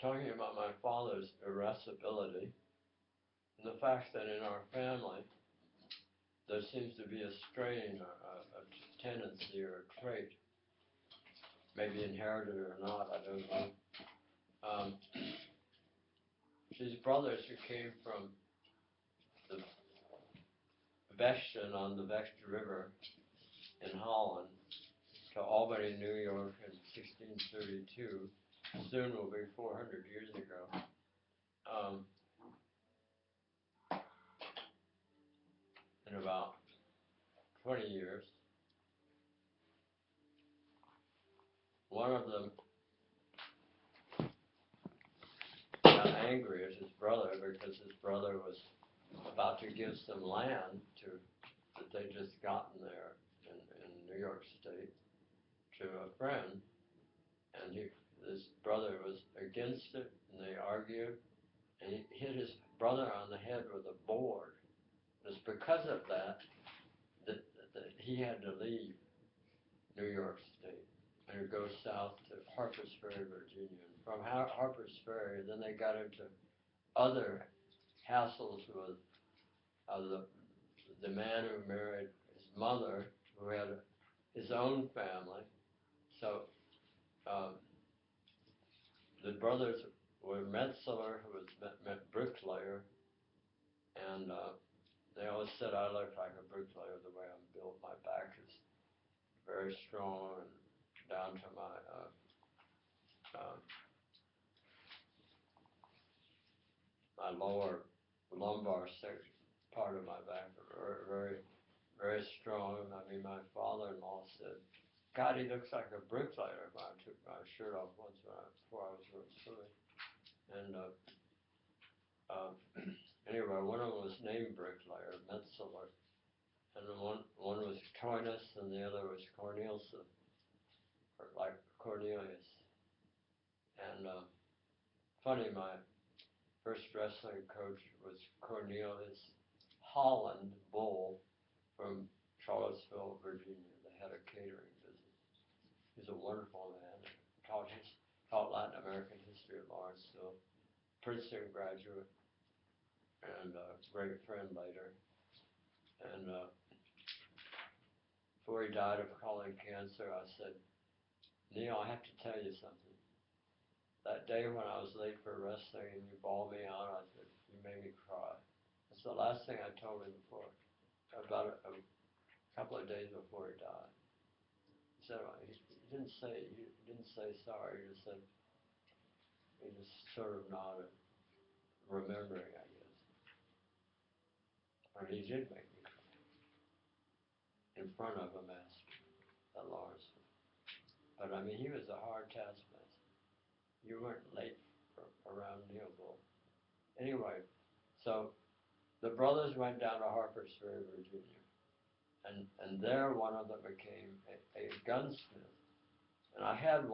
talking about my father's irascibility and the fact that in our family there seems to be a strain, a tendency or a trait, maybe inherited or not, I don't know. Um, these brothers who came from the Vechten on the Vecht River in Holland to Albany, New York in 1632, soon will be 400 years ago. In about 20 years, one of them got angry at his brother because his brother was about to give some land that they just gotten there in New York State to a friend, and this brother was against it, and they argued, and he hit his brother on the head with a board. It was because of that he had to leave New York State and go south to Harpers Ferry, Virginia. And from Harpers Ferry, then they got into other hassles with the man who married his mother, who had his own family. So the brothers were Metzeler, who was bricklayer, and they always said I look like a bricklayer the way I'm built. My back is very strong and down to my lower lumbar section, part of my back, are very, very strong. I mean, my father-in-law said, God, he looks like a bricklayer. When I took my shirt off once before I was going swimming. And anyway, one of them was named Bricklayer, Metzeler, and one was Toynus, and the other was Cornelius, or like Cornelius. And funny, my first wrestling coach was Cornelius Holland Bull from Charlottesville, Virginia. They had a catering business. He's a wonderful man. Taught Latin American history at Lawrenceville, Princeton graduate, and a great friend later. And before he died of colon cancer, I said, Neil, I have to tell you something. That day when I was late for wrestling and you bawled me out, I said, you made me cry. That's the last thing I told him about a couple of days before he died. He said, he didn't say sorry, he just sort of nodded, remembering, I guess. And he did make me cry in front of a master at Lawrenceville. But I mean, he was a hard taskmaster. You weren't late around Neil Bull. Anyway, so the brothers went down to Harpers Ferry, Virginia, and there one of them became a gunsmith. And I had a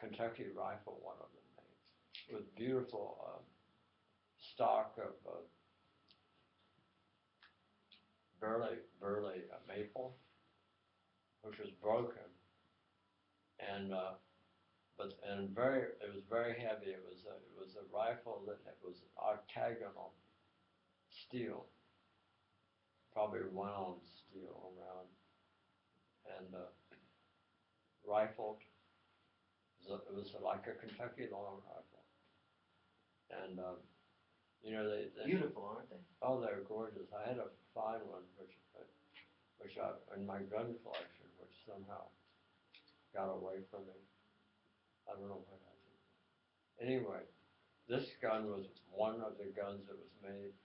Kentucky rifle, one of them made, with beautiful stock of burley maple, which was broken, and it was very heavy. It was a rifle that was octagonal steel, probably wound steel around, and rifled. It was like a Kentucky long rifle, and they beautiful, aren't they? Oh, they're gorgeous. I had a fine one, which I in my gun collection, which somehow got away from me. I don't know what happened. Anyway, this gun was one of the guns that was made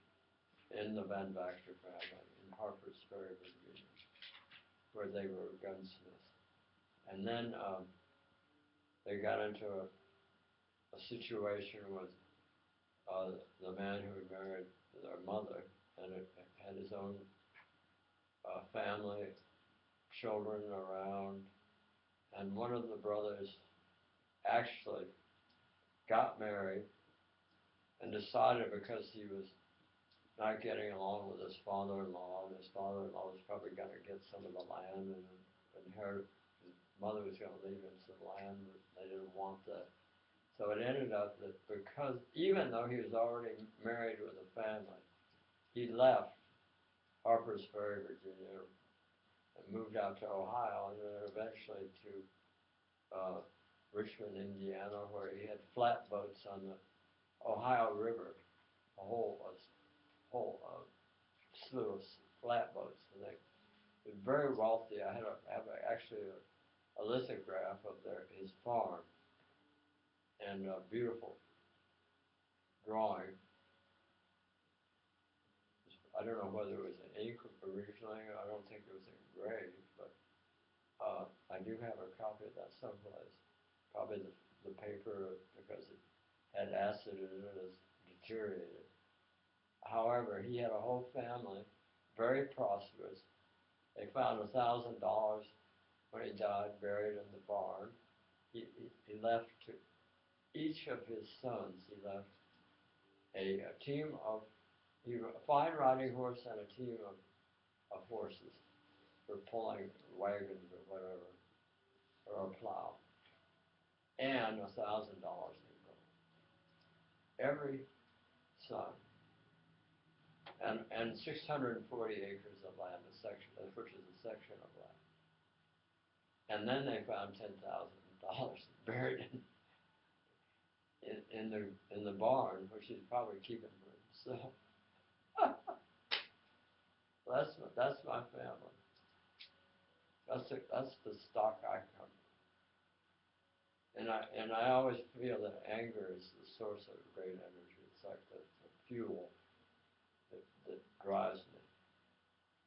in the Van Vactor family in Harpers Ferry, Virginia, where they were gunsmiths. And then they got into a situation with the man who had married their mother and had his own family, children around, and one of the brothers actually got married and decided, because he was not getting along with his father-in-law, and his father-in-law was probably going to get some of the land and inherit mother was going to leave him some land, but they didn't want that. So it ended up that because, even though he was already married with a family, he left Harpers Ferry, Virginia, and moved out to Ohio, and then eventually to Richmond, Indiana, where he had flatboats on the Ohio River, a whole slew of flatboats, and they were very wealthy. I have actually a lithograph of his farm and a beautiful drawing. I don't know whether it was in ink originally. I don't think it was engraved, but I do have a copy of that someplace. Probably the paper, because it had acid in it, is deteriorated. However, he had a whole family, very prosperous. They found $1,000 when he died, buried in the barn. He left to each of his sons. He left a team of a fine riding horse and a team of horses for pulling wagons or whatever, or a plow, and $1,000 in gold. Every son, and 640 acres of land, which is a section of land. And then they found $10,000 buried in the barn, which he's probably keeping for himself. That's my family. That's the stock I come from. And I always feel that anger is the source of great energy. It's like the fuel that drives me,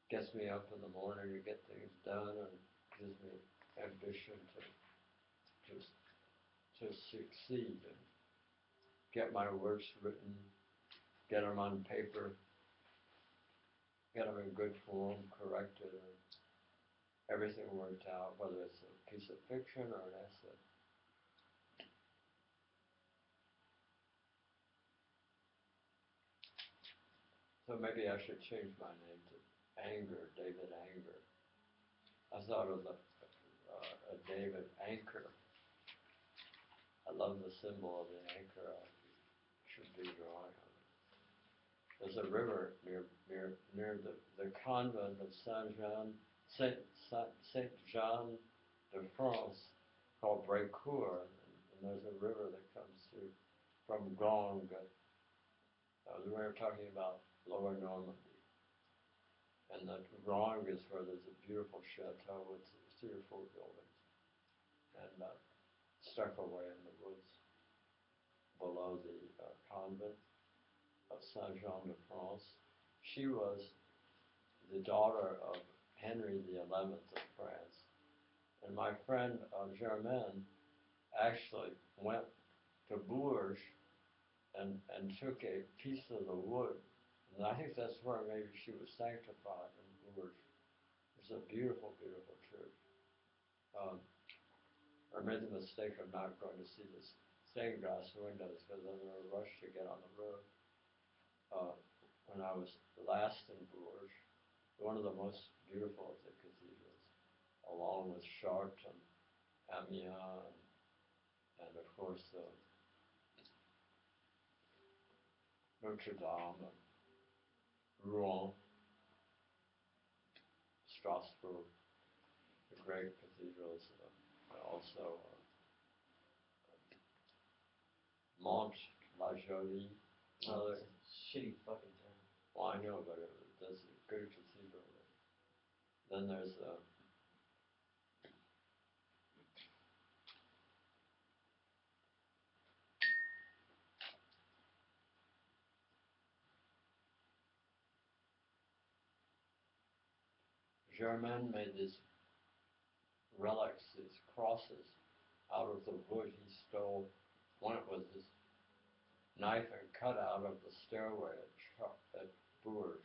gets me up in the morning to get things done, and gives me ambition to succeed and get my works written, get them on paper, get them in good form, corrected, and everything worked out, whether it's a piece of fiction or an essay. So maybe I should change my name to Anger, David Anger. I thought of a David Anchor. I love the symbol of the anchor. I should be drawing on it. There's a river near the convent of Saint Jean de France called Brécourt, and there's a river that comes through from Ganges. We were talking about Lower Normandy. And the Ganges is where there's a beautiful chateau with 3 or 4 buildings, and stuck away in the woods below the convent of Saint Jean de France. She was the daughter of Henry XI of France, and my friend Germaine actually went to Bourges and took a piece of the wood, and I think that's where maybe she was sanctified, in Bourges. It's a beautiful, beautiful church. I made the mistake of not going to see the stained glass windows because I was in a rush to get on the road. When I was last in Bourges, one of the most beautiful of the cathedrals, along with Chartres and Amiens, and of course Notre Dame, Rouen, Strasbourg, the great cathedrals, also Mont La Jolie, another shitty fucking town. Well, I know, but there's a good cathedral there. Then there's Germaine made these relics, these crosses, out of the wood he stole. One was this knife and cut out of the stairway at Bourges,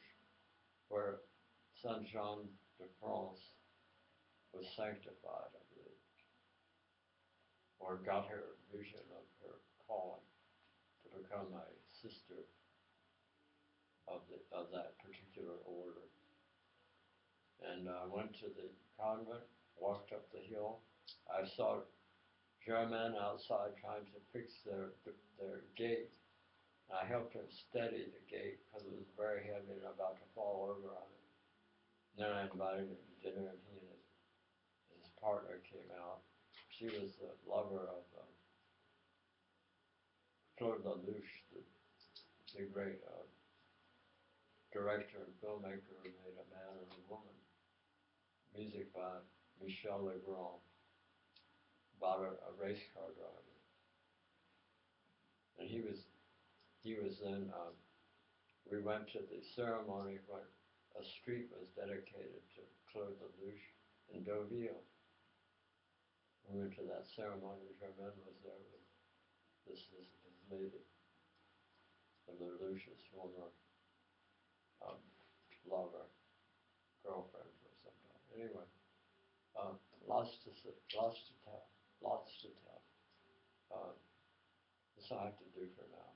where Saint Jean de France was sanctified, I believe, or got her vision of her calling to become a sister of that particular order. And I went to the convent, walked up the hill. I saw Germain outside trying to fix their gate. And I helped him steady the gate because it was very heavy and about to fall over on it. And then I invited him to dinner, and he and his partner came out. She was the lover of Claude Lelouch, the great director and filmmaker who made A Man and a Woman. Music by Michel Legrand, about a race car driver. And he was then, we went to the ceremony when a street was dedicated to Claude Lelouch in Deauville. We went to that ceremony. Germain was there with this lady, the Lelouch's former lover, girlfriend or something. Anyway, lots to tell. That's all I have to do for now.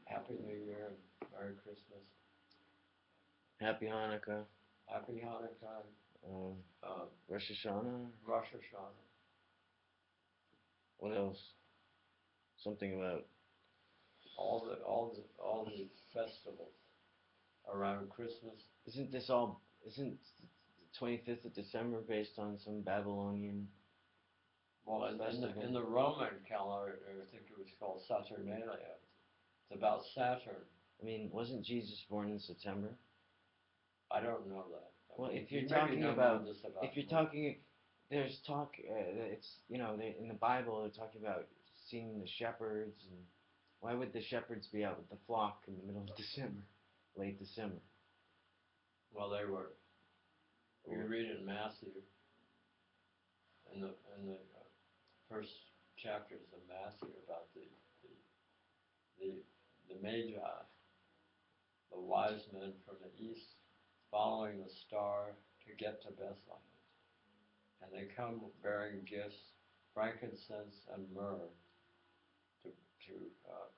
Happy New Year and Merry Christmas. Happy Hanukkah. Happy Hanukkah. Rosh Hashanah. Rosh Hashanah. What else? Something about all the festivals around Christmas. Isn't the 25th of December based on some Babylonian festival? In the Roman calendar, I think it was called Saturnalia. It's about Saturn. I mean, wasn't Jesus born in September? I don't know that. Well, if you're talking there's talk. It's in the Bible they're talking about seeing the shepherds, and why would the shepherds be out with the flock in the middle of December, late December? Well, they were. We read in Matthew, in the first chapters of Matthew about the Magi, the wise men from the east, following the star to get to Bethlehem. And they come bearing gifts, frankincense and myrrh, to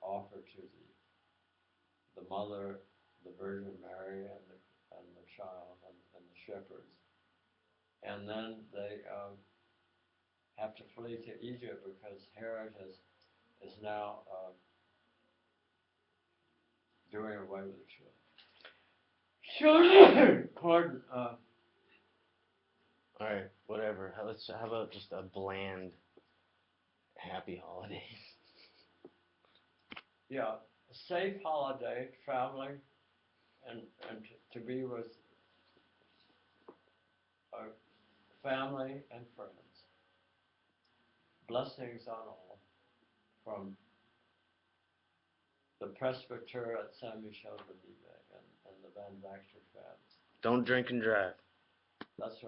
offer to the mother, the Virgin Mary, and the child, and the shepherds. And then they have to flee to Egypt because Herod is now doing away with the children. Pardon. All right, whatever. How about just a bland, happy holidays? Yeah, a safe holiday, traveling, and to be with family and friends. Blessings on all from the presbyter at Saint Michel de Vive and the Van Baxter family. Don't drink and drive. That's right.